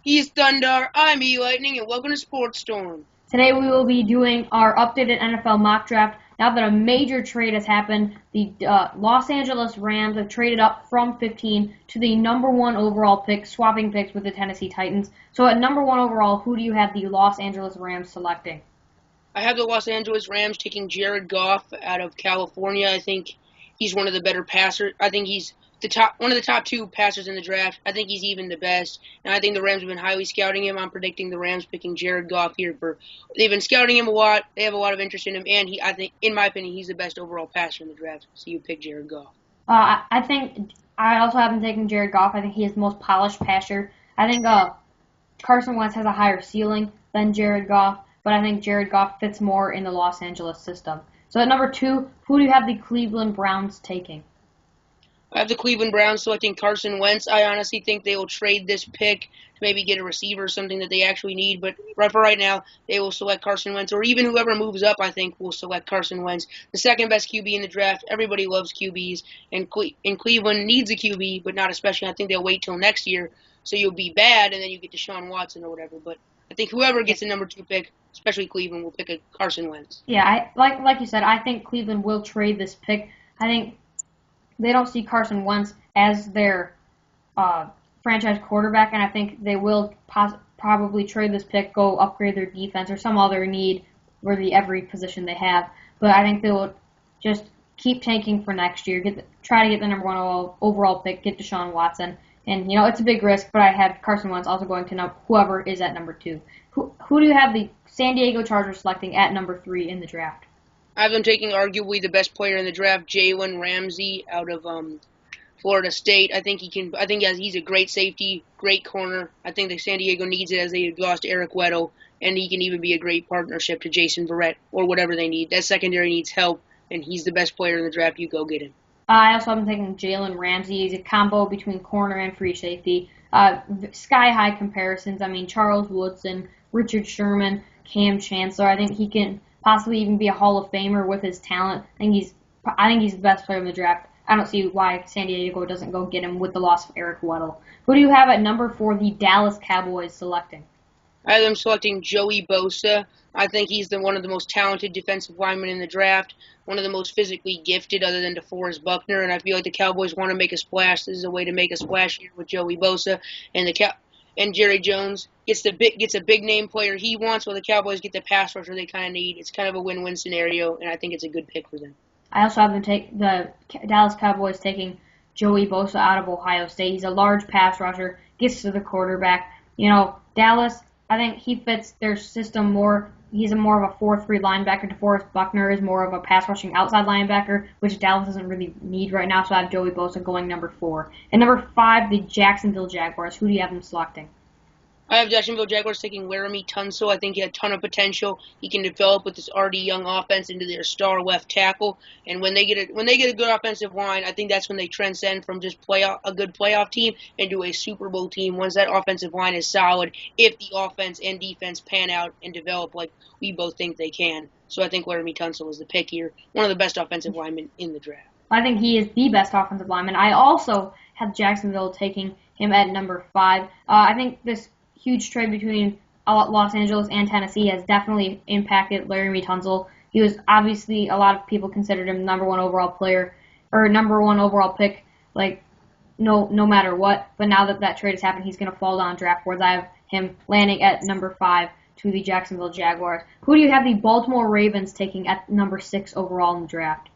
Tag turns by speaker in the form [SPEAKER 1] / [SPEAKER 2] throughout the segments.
[SPEAKER 1] He's Thundarr, I'm E-Lightning, and welcome to Sports Storm.
[SPEAKER 2] Today we will be doing our updated NFL mock draft. Now that a major trade has happened, the Los Angeles Rams have traded up from 15 to the number 1 overall pick, swapping picks with the Tennessee Titans. So at number 1 overall, who do you have the Los Angeles Rams selecting?
[SPEAKER 1] I have the Los Angeles Rams taking Jared Goff out of California. I think he's one of the better passers. I think he's one of the top 2 passers in the draft. I think he's even the best, and I think the Rams have been highly scouting him. I'm predicting the Rams picking Jared Goff here. They've been scouting him a lot. They have a lot of interest in him, and I think, in my opinion, he's the best overall passer in the draft. So you pick Jared Goff.
[SPEAKER 2] I think I also have him taking Jared Goff. I think he is the most polished passer. I think Carson Wentz has a higher ceiling than Jared Goff, but I think Jared Goff fits more in the Los Angeles system. So at number 2, who do you have the Cleveland Browns taking?
[SPEAKER 1] I have the Cleveland Browns selecting Carson Wentz. I honestly think they will trade this pick to maybe get a receiver or something that they actually need. But for right now, they will select Carson Wentz, or even whoever moves up, I think, will select Carson Wentz. The second best QB in the draft. Everybody loves QBs, and Cleveland needs a QB, but not especially. I think they'll wait till next year, so you'll be bad, and then you get Deshaun Watson or whatever. But I think whoever gets the number 2 pick, especially Cleveland, will pick a Carson Wentz.
[SPEAKER 2] Yeah, like you said, I think Cleveland will trade this pick. I think they don't see Carson Wentz as their franchise quarterback, and I think they will probably trade this pick, go upgrade their defense or some other need for every position they have. But I think they will just keep tanking for next year, try to get the number 1 overall pick, get Deshaun Watson. And, it's a big risk, but I have Carson Wentz also going to whoever is at number 2. Who do you have the San Diego Chargers selecting at number 3 in the draft?
[SPEAKER 1] I have them taking arguably the best player in the draft, Jalen Ramsey, out of Florida State. I think he's a great safety, great corner. I think that San Diego needs it as they lost Eric Weddle, and he can even be a great partnership to Jason Verrett or whatever they need. That secondary needs help, and he's the best player in the draft. You go get him.
[SPEAKER 2] I also have him taking Jalen Ramsey. He's a combo between corner and free safety. Sky-high comparisons. I mean, Charles Woodson, Richard Sherman, Cam Chancellor. I think he can possibly even be a Hall of Famer with his talent. I think he's the best player in the draft. I don't see why San Diego doesn't go get him with the loss of Eric Weddle. Who do you have at number 4, the Dallas Cowboys selecting?
[SPEAKER 1] I have them selecting Joey Bosa. I think he's one of the most talented defensive linemen in the draft, one of the most physically gifted other than DeForest Buckner, and I feel like the Cowboys want to make a splash. This is a way to make a splash here with Joey Bosa, and Jerry Jones gets a big name player he wants, while the Cowboys get the pass rusher they kind of need. It's kind of a win-win scenario, and I think it's a good pick for them.
[SPEAKER 2] I also have them take the Dallas Cowboys taking Joey Bosa out of Ohio State. He's a large pass rusher, gets to the quarterback. Dallas, I think he fits their system more. He's more of a 4-3 linebacker. DeForest Buckner is more of a pass-rushing outside linebacker, which Dallas doesn't really need right now, so I have Joey Bosa going number 4. And number 5, the Jacksonville Jaguars. Who do you have them selecting?
[SPEAKER 1] I have Jacksonville Jaguars taking Laramie Tunsil. I think he had a ton of potential. He can develop with this already young offense into their star left tackle. And when they get a good offensive line, I think that's when they transcend from just a good playoff team into a Super Bowl team. Once that offensive line is solid, if the offense and defense pan out and develop like we both think they can. So I think Laramie Tunsil is the pick here. One of the best offensive linemen in the draft.
[SPEAKER 2] I think he is the best offensive lineman. I also have Jacksonville taking him at number 5. I think this huge trade between Los Angeles and Tennessee has definitely impacted Laramie Tunsil. He was obviously, a lot of people considered him number 1 overall player, or number 1 overall pick, no matter what. But now that trade has happened, he's going to fall down draft boards. I have him landing at number 5 to the Jacksonville Jaguars. Who do you have the Baltimore Ravens taking at number 6 overall in the draft?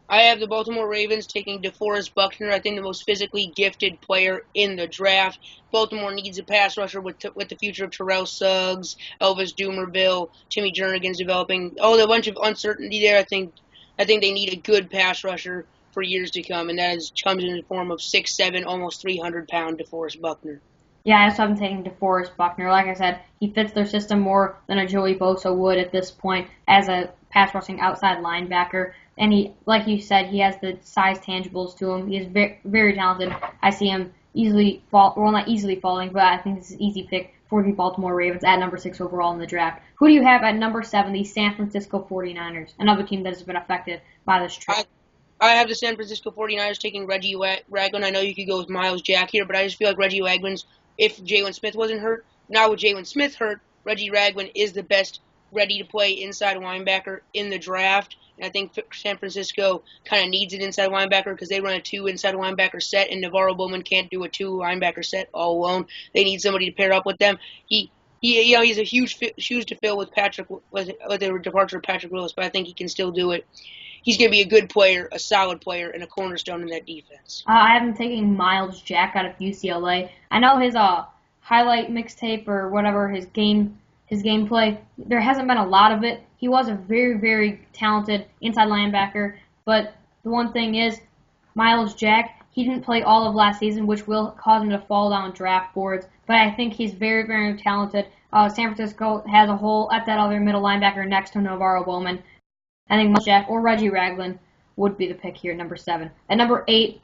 [SPEAKER 1] I have the Baltimore Ravens taking DeForest Buckner, I think the most physically gifted player in the draft. Baltimore needs a pass rusher with the future of Terrell Suggs, Elvis Dumerville, Timmy Jernigan's developing. A bunch of uncertainty there. I think they need a good pass rusher for years to come, and that comes in the form of 6'7", almost 300-pound DeForest Buckner.
[SPEAKER 2] Yeah, I also have him taking DeForest Buckner. Like I said, he fits their system more than a Joey Bosa would at this point as a pass-rushing outside linebacker. And he, like you said, he has the size tangibles to him. He is very, very talented. I see him not easily falling, but I think this is an easy pick for the Baltimore Ravens at number 6 overall in the draft. Who do you have at number 7, the San Francisco 49ers, another team that has been affected by this trade?
[SPEAKER 1] I have the San Francisco 49ers taking Reggie Ragland. I know you could go with Myles Jack here, but I just feel like Reggie Ragland's if Jalen Smith wasn't hurt. Now with Jalen Smith hurt, Reggie Ragland is the best ready-to-play inside linebacker in the draft. And I think San Francisco kind of needs an inside linebacker because they run a 2 inside linebacker set, and Navarro Bowman can't do a 2 linebacker set all alone. They need somebody to pair up with them. He's a huge shoes to fill with the departure of Patrick Willis, but I think he can still do it. He's going to be a good player, a solid player, and a cornerstone in that defense.
[SPEAKER 2] I have him taking Miles Jack out of UCLA. I know his highlight mixtape or whatever, his gameplay, there hasn't been a lot of it. He was a very, very talented inside linebacker, but the one thing is, Miles Jack, he didn't play all of last season, which will cause him to fall down draft boards, but I think he's very, very talented. San Francisco has a hole at that other middle linebacker next to Navarro Bowman. I think Miles Jack or Reggie Ragland would be the pick here at number 7. At number 8,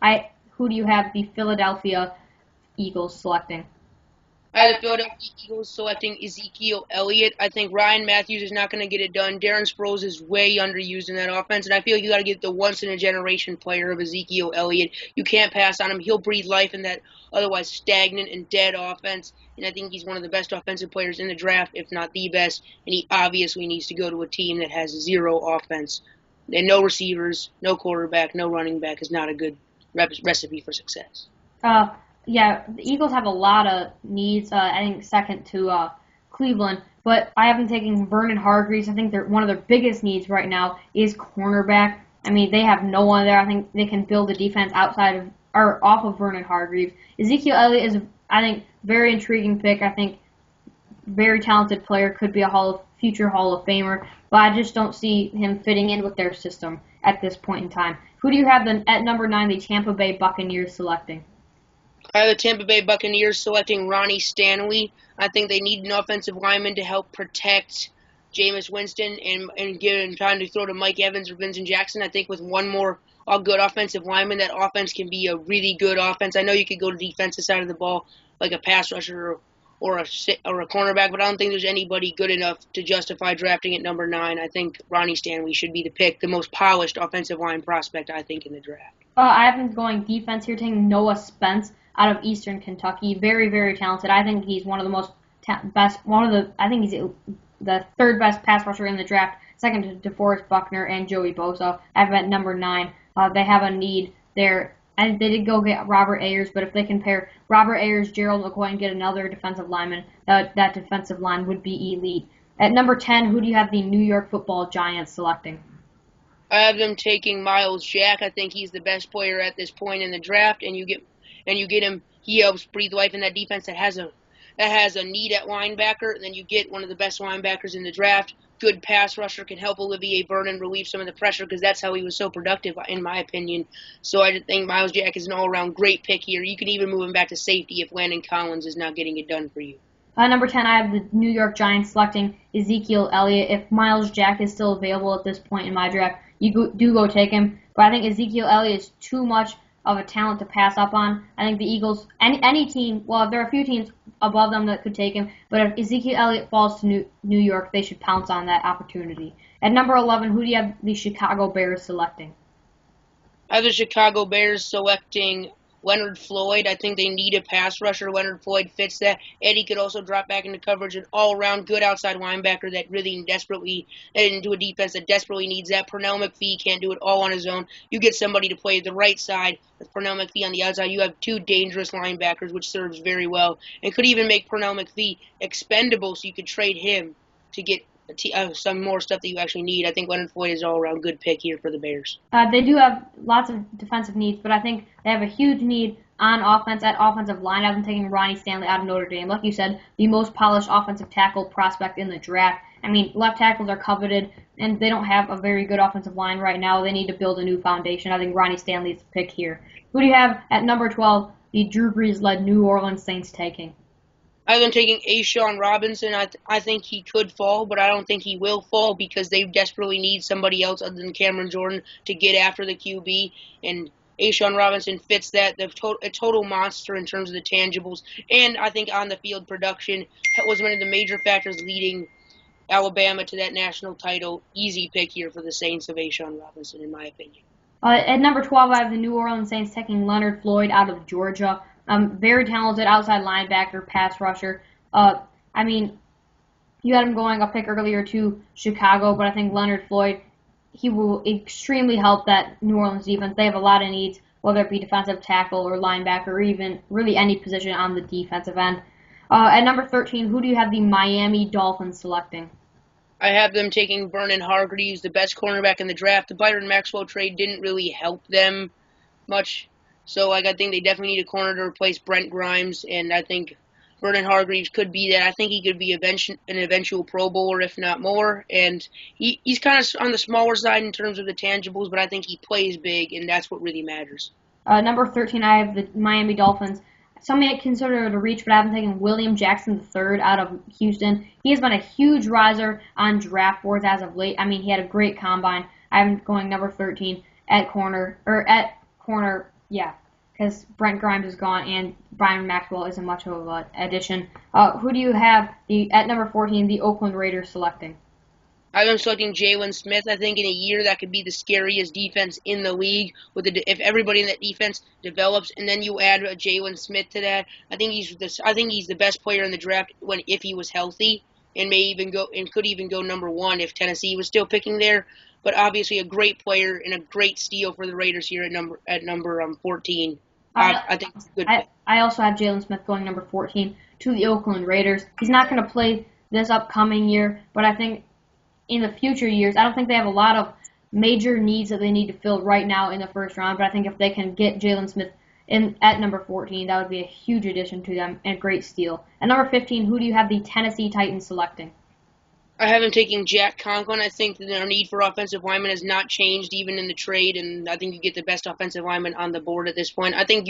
[SPEAKER 2] who do you have the Philadelphia Eagles selecting?
[SPEAKER 1] I have the Philadelphia Eagles selecting Ezekiel Elliott. I think Ryan Matthews is not going to get it done. Darren Sproles is way underused in that offense, and I feel like you got to get the once-in-a-generation player of Ezekiel Elliott. You can't pass on him. He'll breathe life in that otherwise stagnant and dead offense, and I think he's one of the best offensive players in the draft, if not the best, and he obviously needs to go to a team that has zero offense. And no receivers, no quarterback, no running back is not a good recipe for success.
[SPEAKER 2] Yeah, the Eagles have a lot of needs, I think second to Cleveland, but I have them taking Vernon Hargreaves. I think one of their biggest needs right now is cornerback. I mean, they have no one there. I think they can build a defense off of Vernon Hargreaves. Ezekiel Elliott is, I think, very intriguing pick. I think very talented player, could be a future Hall of Famer, but I just don't see him fitting in with their system at this point in time. Who do you have at number 9, the Tampa Bay Buccaneers selecting?
[SPEAKER 1] I have the Tampa Bay Buccaneers selecting Ronnie Stanley. I think they need an offensive lineman to help protect Jameis Winston and give him time to throw to Mike Evans or Vincent Jackson. I think with one more good offensive lineman, that offense can be a really good offense. I know you could go to the defensive side of the ball like a pass rusher or a cornerback, but I don't think there's anybody good enough to justify drafting at number 9. I think Ronnie Stanley should be the pick, the most polished offensive line prospect, I think, in the draft.
[SPEAKER 2] I have him going defense here, taking Noah Spence out of Eastern Kentucky. Very, very talented. I think he's one of the most best. I think he's the third best pass rusher in the draft, second to DeForest Buckner and Joey Bosa. I have him at number 9. They have a need there. And they did go get Robert Ayers, but if they can pair Robert Ayers, Gerald McCoy, and get another defensive lineman, that defensive line would be elite. At number 10, who do you have the New York Football Giants selecting?
[SPEAKER 1] I have them taking Miles Jack. I think he's the best player at this point in the draft, and you get him. He helps breathe life in that defense that has a need at linebacker. And then you get one of the best linebackers in the draft. Good pass rusher, can help Olivier Vernon relieve some of the pressure because that's how he was so productive, in my opinion. So I think Miles Jack is an all-around great pick here. You can even move him back to safety if Landon Collins is not getting it done for you.
[SPEAKER 2] Number 10, I have the New York Giants selecting Ezekiel Elliott. If Miles Jack is still available at this point in my draft, you do go take him. But I think Ezekiel Elliott is too much of a talent to pass up on. I think the Eagles, any team, well, there are a few teams above them that could take him, but if Ezekiel Elliott falls to New York, they should pounce on that opportunity. At number 11, who do you have the Chicago Bears selecting?
[SPEAKER 1] I have the Chicago Bears selecting Leonard Floyd. I think they need a pass rusher. Leonard Floyd fits that. And he could also drop back into coverage, an all-around good outside linebacker that really desperately, into a defense that desperately needs that. Pernell McPhee can't do it all on his own. You get somebody to play the right side with Pernell McPhee on the outside. You have two dangerous linebackers, which serves very well. And could even make Pernell McPhee expendable so you could trade him to get some more stuff that you actually need. I think Leonard Floyd is an all-around good pick here for the Bears.
[SPEAKER 2] They do have lots of defensive needs, but I think they have a huge need on offense at offensive line. I've been taking Ronnie Stanley out of Notre Dame. Like you said, the most polished offensive tackle prospect in the draft. I mean, left tackles are coveted, and they don't have a very good offensive line right now. They need to build a new foundation. I think Ronnie Stanley is the pick here. Who do you have at number 12, the Drew Brees-led New Orleans Saints taking?
[SPEAKER 1] I've been taking A'Shawn Robinson. I think he could fall, but I don't think he will fall because they desperately need somebody else other than Cameron Jordan to get after the QB. And A'Shawn Robinson fits that. A total monster in terms of the tangibles. And I think on the field production was one of the major factors leading Alabama to that national title. Easy pick here for the Saints of A'Shawn Robinson, in my opinion.
[SPEAKER 2] At number 12, I have the New Orleans Saints taking Leonard Floyd out of Georgia. Very talented outside linebacker, pass rusher. I mean, you had him going a pick earlier to Chicago, but I think Leonard Floyd, he will extremely help that New Orleans defense. They have a lot of needs, whether it be defensive tackle or linebacker or even really any position on the defensive end. At number 13, who do you have the Miami Dolphins selecting?
[SPEAKER 1] I have them taking Vernon Hargreaves, the best cornerback in the draft. The Byron Maxwell trade didn't really help them much, so I think they definitely need a corner to replace Brent Grimes, and I think Vernon Hargreaves could be that. I think he could be an eventual Pro Bowler, if not more, and he's kind of on the smaller side in terms of the tangibles, but I think he plays big, and that's what really matters.
[SPEAKER 2] Number 13, I have the Miami Dolphins. Some may consider it a reach, but I haven't taken William Jackson III out of Houston. He has been a huge riser on draft boards as of late. I mean, he had a great combine. I'm going number 13 at corner, because Brent Grimes is gone and Byron Maxwell isn't much of an addition. Who do you have at number 14, the Oakland Raiders selecting?
[SPEAKER 1] I'm selecting Jalen Smith. I think in a year that could be the scariest defense in the league. If everybody in that defense develops, and then you add a Jalen Smith to that, I think he's the best player in the draft if he was healthy, and could even go number one if Tennessee was still picking there. But obviously a great player and a great steal for the Raiders here at number 14. I think it's a good pick.
[SPEAKER 2] I also have Jalen Smith going number 14 to the Oakland Raiders. He's not going to play this upcoming year, but I think in the future years, I don't think they have a lot of major needs that they need to fill right now in the first round, but I think if they can get Jalen Smith at number 14, that would be a huge addition to them and a great steal. At number 15, who do you have the Tennessee Titans selecting?
[SPEAKER 1] I have them taking Jack Conklin. I think that their need for offensive linemen has not changed even in the trade, and I think you get the best offensive lineman on the board at this point. I think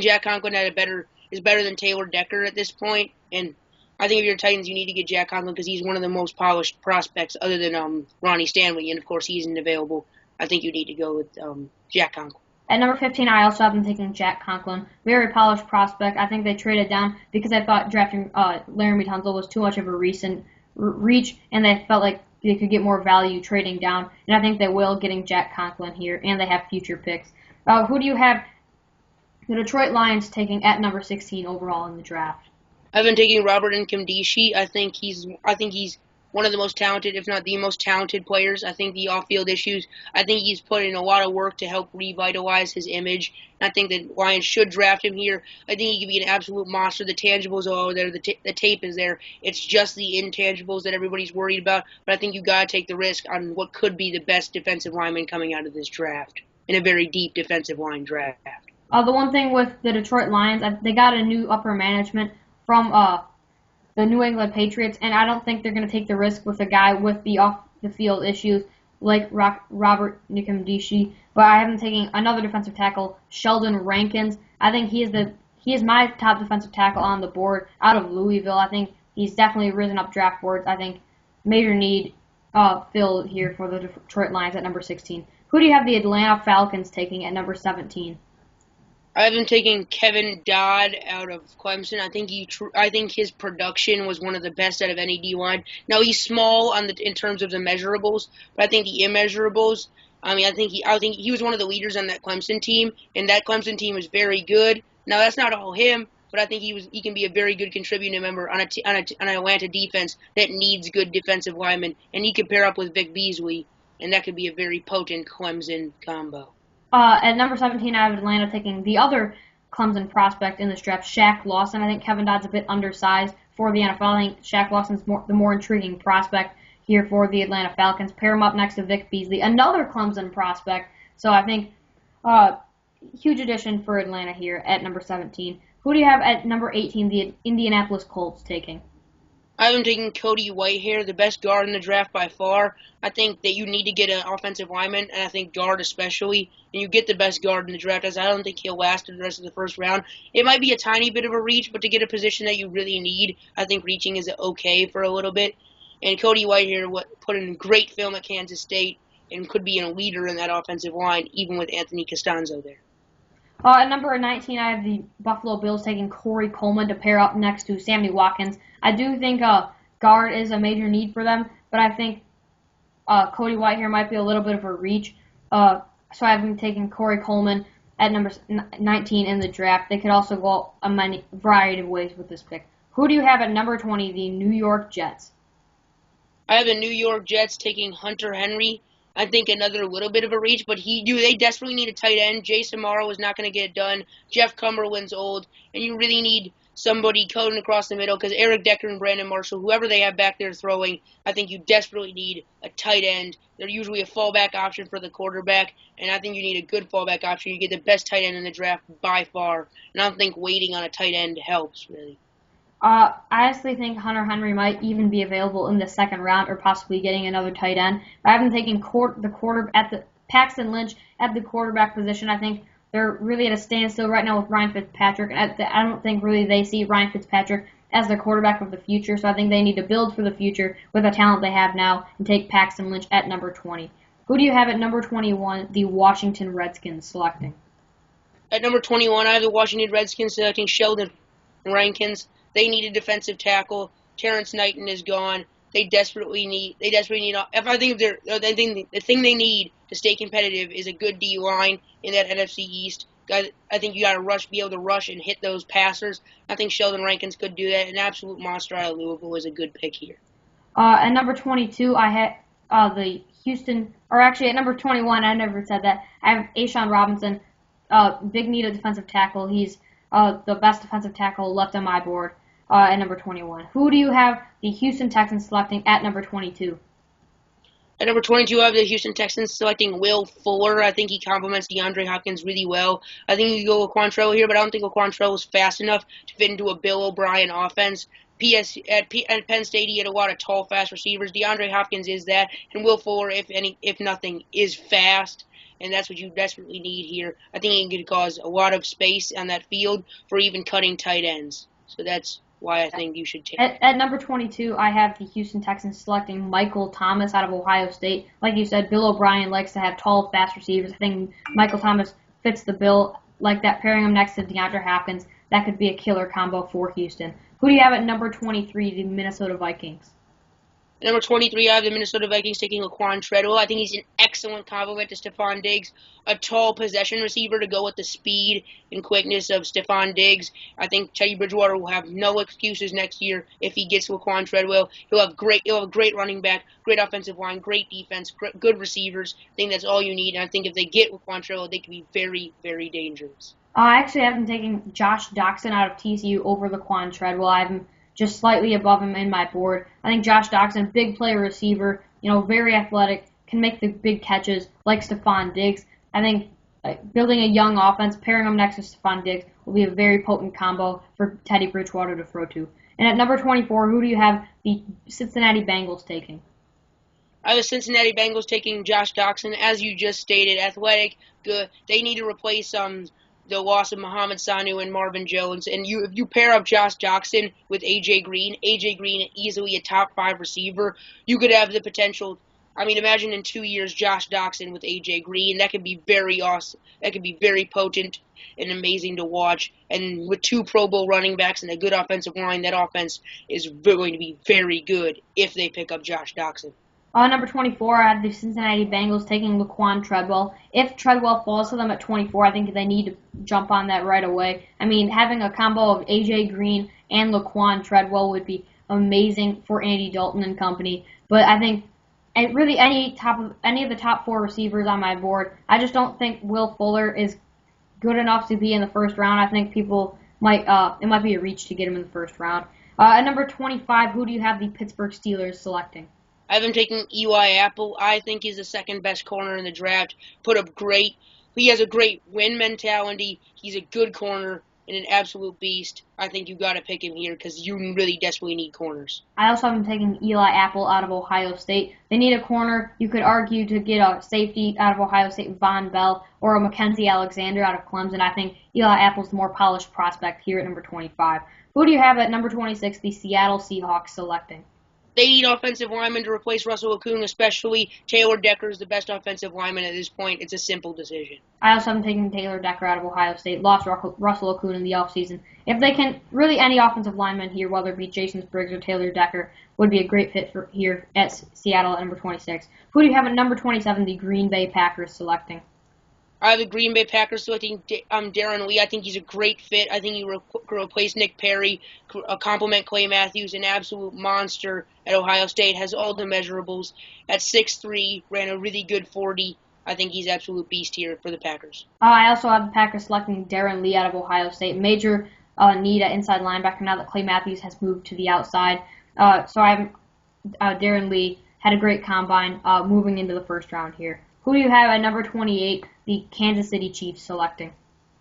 [SPEAKER 1] Jack Conklin is better than Taylor Decker at this point, and I think if you're Titans, you need to get Jack Conklin because he's one of the most polished prospects other than Ronnie Stanley, and of course he isn't available. I think you need to go with Jack Conklin.
[SPEAKER 2] At number 15, I also have them taking Jack Conklin. Very polished prospect. I think they traded down because I thought drafting Laramie Tunsil was too much of a recent reach, and they felt like they could get more value trading down, and I think they will, getting Jack Conklin here, and they have future picks. Who do you have the Detroit Lions taking at number 16 overall in the draft?
[SPEAKER 1] I've been taking Robert Nkemdiche. I think he's one of the most talented, if not the most talented players. I think the off-field issues, I think he's put in a lot of work to help revitalize his image. I think that Lions should draft him here. I think he could be an absolute monster. The tangibles are all there. The tape is there. It's just the intangibles that everybody's worried about. But I think you got to take the risk on what could be the best defensive lineman coming out of this draft in a very deep defensive line draft.
[SPEAKER 2] The one thing with the Detroit Lions, they got a new upper management from the New England Patriots, and I don't think they're going to take the risk with a guy with the off-the-field issues like Robert Nkemdiche. But I have him taking another defensive tackle, Sheldon Rankins. I think he is my top defensive tackle on the board out of Louisville. I think he's definitely risen up draft boards. I think major need filled here for the Detroit Lions at number 16. Who do you have the Atlanta Falcons taking at number 17?
[SPEAKER 1] I have him taking Kevin Dodd out of Clemson. I think his production was one of the best out of any D-line. Now he's small in terms of the measurables, but I think the immeasurables. I think he was one of the leaders on that Clemson team, and that Clemson team was very good. Now that's not all him, but I think he can be a very good contributing member on an Atlanta defense that needs good defensive linemen, and he could pair up with Vic Beasley, and that could be a very potent Clemson combo.
[SPEAKER 2] At number 17, I have Atlanta taking the other Clemson prospect in this draft, Shaq Lawson. I think Kevin Dodd's a bit undersized for the NFL. I think Shaq Lawson's the more intriguing prospect here for the Atlanta Falcons. Pair him up next to Vic Beasley, another Clemson prospect. So I think huge addition for Atlanta here at number 17. Who do you have at number 18, the Indianapolis Colts taking?
[SPEAKER 1] I have him taking Cody Whitehair, the best guard in the draft by far. I think that you need to get an offensive lineman, and I think guard especially, and you get the best guard in the draft, as I don't think he'll last the rest of the first round. It might be a tiny bit of a reach, but to get a position that you really need, I think reaching is okay for a little bit. And Cody Whitehair put in great film at Kansas State and could be a leader in that offensive line, even with Anthony Costanzo there.
[SPEAKER 2] At number 19, I have the Buffalo Bills taking Corey Coleman to pair up next to Sammy Watkins. I do think guard is a major need for them, but I think Cody Whitehair might be a little bit of a reach. So I have him taking Corey Coleman at number 19 in the draft. They could also go a variety of ways with this pick. Who do you have at number 20, the New York Jets?
[SPEAKER 1] I have the New York Jets taking Hunter Henry. I think another little bit of a reach, but they desperately need a tight end. Jason Morrow is not going to get it done. Jeff Cumberland's old, and you really need somebody cutting across the middle because Eric Decker and Brandon Marshall, whoever they have back there throwing, I think you desperately need a tight end. They're usually a fallback option for the quarterback, and I think you need a good fallback option. You get the best tight end in the draft by far, and I don't think waiting on a tight end helps, really.
[SPEAKER 2] I honestly think Hunter Henry might even be available in the second round or possibly getting another tight end. I haven't taken Paxton Lynch at the quarterback position. I think they're really at a standstill right now with Ryan Fitzpatrick. I don't think really they see Ryan Fitzpatrick as the quarterback of the future, so I think they need to build for the future with the talent they have now and take Paxton Lynch at number 20. Who do you have at number 21, the Washington Redskins selecting?
[SPEAKER 1] At number 21, I have the Washington Redskins selecting Sheldon Rankins. They need a defensive tackle. Terrence Knighton is gone. They desperately need. The thing they need to stay competitive is a good D line in that NFC East. I think you got to be able to rush and hit those passers. I think Sheldon Rankins could do that. An absolute monster out of Louisville is a good pick here.
[SPEAKER 2] At number 22, I had the Houston, or actually at number 21, I never said that. I have A'Shawn Robinson, big need of defensive tackle. He's the best defensive tackle left on my board. At number 21. Who do you have the Houston Texans selecting at number 22?
[SPEAKER 1] At number 22, I have the Houston Texans selecting Will Fuller. I think he complements DeAndre Hopkins really well. I think you go with Quantrell here, but I don't think Quantrell is fast enough to fit into a Bill O'Brien offense. At Penn State, he had a lot of tall, fast receivers. DeAndre Hopkins is that, and Will Fuller, if nothing, is fast. And that's what you desperately need here. I think he can cause a lot of space on that field for even cutting tight ends. So that's why I think you should take it.
[SPEAKER 2] At number 22, I have the Houston Texans selecting Michael Thomas out of Ohio State. Like you said, Bill O'Brien likes to have tall, fast receivers. I think Michael Thomas fits the bill like that, pairing him next to DeAndre Hopkins. That could be a killer combo for Houston. Who do you have at number 23, the Minnesota Vikings?
[SPEAKER 1] At number 23, I have the Minnesota Vikings taking Laquan Treadwell. I think he's an excellent complement to Stephon Diggs, a tall possession receiver to go with the speed and quickness of Stephon Diggs. I think Teddy Bridgewater will have no excuses next year if he gets Laquan Treadwell. He'll have a great running back, great offensive line, great defense, good receivers. I think that's all you need. And I think if they get Laquan Treadwell, they can be very, very dangerous.
[SPEAKER 2] I actually have been taking Josh Doxson out of TCU over Laquan Treadwell. I have him just slightly above him in my board. I think Josh Doxson, big play receiver, very athletic, can make the big catches like Stephon Diggs. I think building a young offense, pairing him next to Stephon Diggs, will be a very potent combo for Teddy Bridgewater to throw to. And at number 24, who do you have the Cincinnati Bengals taking?
[SPEAKER 1] I have the Cincinnati Bengals taking Josh Doxson, as you just stated, athletic, good. They need to replace the loss of Mohamed Sanu and Marvin Jones. And if you pair up Josh Doxson with A.J. Green easily a top 5 receiver, you could have the potential. I mean, imagine in 2 years Josh Doxson with A.J. Green. That could be very awesome. That could be very potent and amazing to watch. And with 2 Pro Bowl running backs and a good offensive line, that offense is going to be very good if they pick up Josh Doxson.
[SPEAKER 2] Number 24, I have the Cincinnati Bengals taking Laquan Treadwell. If Treadwell falls to them at 24, I think they need to jump on that right away. I mean, having a combo of A.J. Green and Laquan Treadwell would be amazing for Andy Dalton and company. But I think really any of the top 4 receivers on my board, I just don't think Will Fuller is good enough to be in the first round. I think it might be a reach to get him in the first round. At number 25, who do you have the Pittsburgh Steelers selecting?
[SPEAKER 1] I have him taking Eli Apple. I think he's the second best corner in the draft. He has a great win mentality. He's a good corner and an absolute beast. I think you got to pick him here because you really desperately need corners.
[SPEAKER 2] I also have him taking Eli Apple out of Ohio State. They need a corner. You could argue to get a safety out of Ohio State, Von Bell, or a Mackenzie Alexander out of Clemson. I think Eli Apple's the more polished prospect here at number 25. Who do you have at number 26, the Seattle Seahawks selecting?
[SPEAKER 1] They need offensive linemen to replace Russell Okung, especially Taylor Decker is the best offensive lineman at this point. It's a simple decision.
[SPEAKER 2] I also have taken Taylor Decker out of Ohio State, lost Russell Okung in the offseason. If they can, really any offensive lineman here, whether it be Jason Spriggs or Taylor Decker, would be a great fit for here at Seattle at number 26. Who do you have at number 27, the Green Bay Packers selecting?
[SPEAKER 1] I have the Green Bay Packers selecting Darren Lee. I think he's a great fit. I think he replace Nick Perry, complement Clay Matthews, an absolute monster at Ohio State, has all the measurables. At 6'3", ran a really good 40. I think he's absolute beast here for the Packers.
[SPEAKER 2] I also have the Packers selecting Darren Lee out of Ohio State. Major need at inside linebacker now that Clay Matthews has moved to the outside. So I have Darren Lee, had a great combine moving into the first round here. Who do you have at number 28, the Kansas City Chiefs selecting?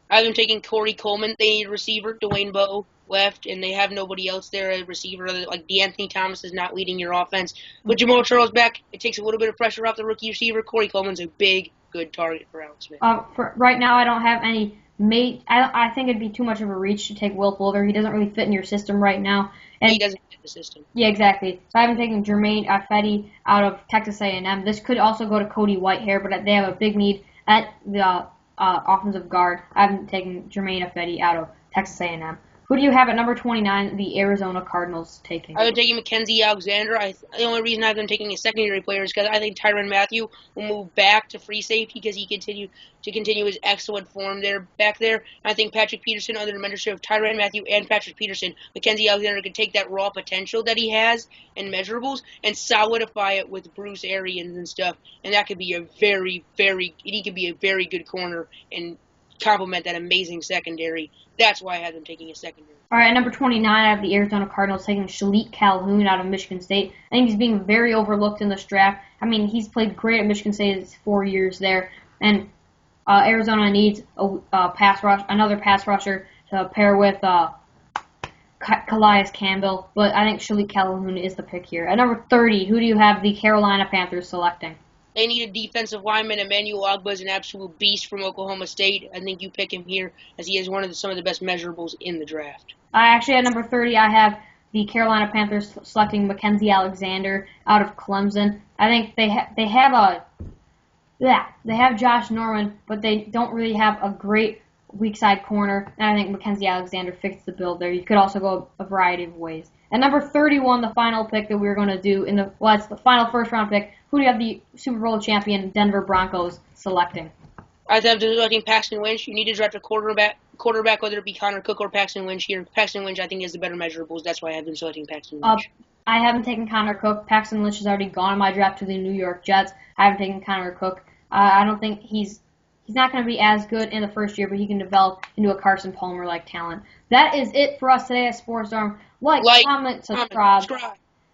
[SPEAKER 1] I have them taking Corey Coleman. They need a receiver. Dwayne Bowe left, and they have nobody else there at receiver. Like DeAnthony Thomas is not leading your offense. With Jamal Charles back, it takes a little bit of pressure off the rookie receiver. Corey Coleman's a big, good target for Alex Smith.
[SPEAKER 2] For right now, I don't have any mate. I think it'd be too much of a reach to take Will Fuller. He doesn't really fit in your system right now. And
[SPEAKER 1] he doesn't fit the system.
[SPEAKER 2] Yeah, exactly. So I haven't taken Jermaine Ifedi out of Texas A&M. This could also go to Cody Whitehair, but they have a big need at the offensive guard. I haven't taken Jermaine Ifedi out of Texas A&M. Who do you have at number 29, the Arizona Cardinals taking?
[SPEAKER 1] I would take Mackenzie Alexander. The only reason I've been taking a secondary player is because I think Tyrann Mathieu will move back to free safety because he continue his excellent form back there. I think Patrick Peterson, under the mentorship of Tyrann Mathieu and Patrick Peterson, Mackenzie Alexander can take that raw potential that he has and measurables and solidify it with Bruce Arians and stuff. And that could be he could be a very good corner and complement that amazing secondary. That's why I have them taking a secondary.
[SPEAKER 2] All right, number 29, I have the Arizona Cardinals taking Shalik Calhoun out of Michigan State. I think he's being very overlooked in this draft. I mean, he's played great at Michigan State his 4 years there, and Arizona needs another pass rusher to pair with Calais Campbell, but I think Shalik Calhoun is the pick here. At number 30, who do you have the Carolina Panthers selecting?
[SPEAKER 1] They need a defensive lineman. Emmanuel Ogbah is an absolute beast from Oklahoma State. I think you pick him here as he is some of the best measurables in the draft.
[SPEAKER 2] Actually, at number 30, I have the Carolina Panthers selecting Mackenzie Alexander out of Clemson. I think they have Josh Norman, but they don't really have a great weak side corner, and I think Mackenzie Alexander fits the bill there. You could also go a variety of ways. At number 31, the final pick that we're going to do it's the final first-round pick. Who do you have the Super Bowl champion Denver Broncos selecting?
[SPEAKER 1] I have them selecting Paxton Lynch. You need to draft a quarterback, whether it be Connor Cook or Paxton Lynch here. Paxton Lynch, I think, has the better measurables. That's why I have them selecting Paxton Lynch.
[SPEAKER 2] I haven't taken Connor Cook. Paxton Lynch has already gone in my draft to the New York Jets. I haven't taken Connor Cook. I don't think he's not going to be as good in the first year, but he can develop into a Carson Palmer-like talent. That is it for us today at Sports Arm. Like, comment, subscribe.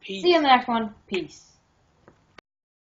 [SPEAKER 1] Peace.
[SPEAKER 2] See you in the next one. Peace.